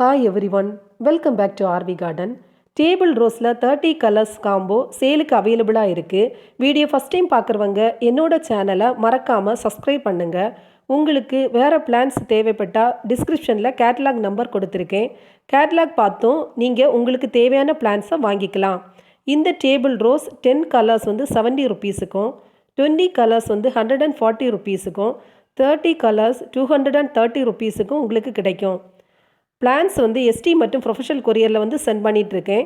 Hi everyone, welcome back to RV Garden. Table Roseல 30 colours combo சேலுக்கு அவைலபிளாக இருக்குது. வீடியோ ஃபஸ்ட் டைம் பார்க்குறவங்க என்னோட சேனலை மறக்காமல் சப்ஸ்கிரைப் பண்ணுங்கள். உங்களுக்கு வேறு பிளான்ஸ் தேவைப்பட்டால் டிஸ்கிரிப்ஷனில் கேட்லாக் நம்பர் கொடுத்துருக்கேன். கேட்லாக் பார்த்தும் நீங்கள் உங்களுக்கு தேவையான பிளான்ஸை வாங்கிக்கலாம். இந்த டேபிள் ரோஸ் 10 கலர்ஸ் வந்து 70 ருபீஸுக்கும், 20 கலர்ஸ் வந்து 140 ருபீஸுக்கும், 30 கலர்ஸ் 230 ருபீஸுக்கும் உங்களுக்கு கிடைக்கும். பிளான்ஸ் வந்து எஸ்டி மற்றும் ப்ரொஃபஷனல் கொரியரில் வந்து சென்ட் பண்ணிகிட்ருக்கேன்.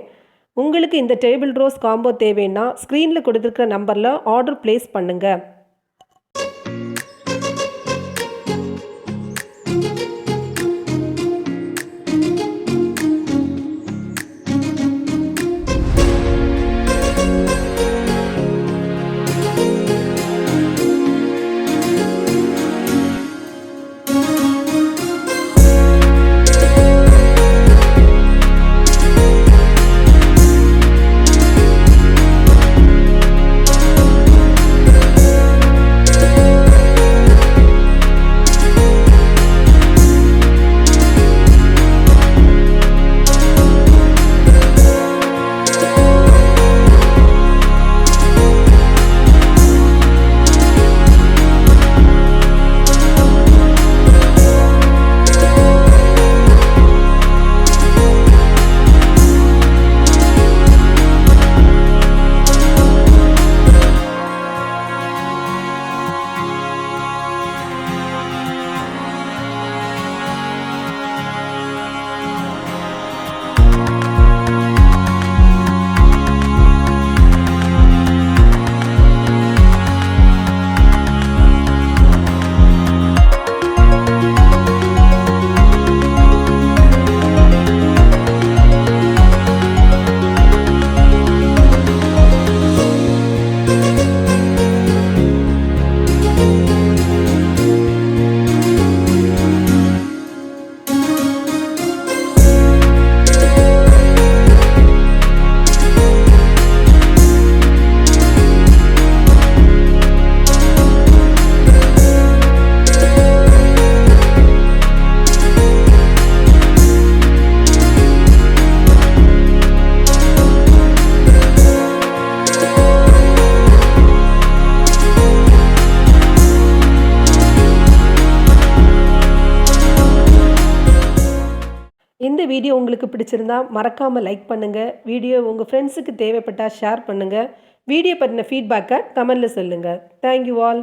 உங்களுக்கு இந்த டேபிள் ரோஸ் காம்போ தேவைன்னா ஸ்க்ரீனில் கொடுத்துருக்கிற நம்பரில் ஆர்டர் ப்ளேஸ் பண்ணுங்கள். இந்த வீடியோ உங்களுக்கு பிடிச்சிருந்தா மறக்காமல் லைக் பண்ணுங்கள். வீடியோ உங்கள் ஃப்ரெண்ட்ஸுக்கு தேவைப்பட்டால் ஷேர் பண்ணுங்கள். வீடியோ பற்றின ஃபீட்பேக்கை கமெண்டில் சொல்லுங்கள். Thank you all.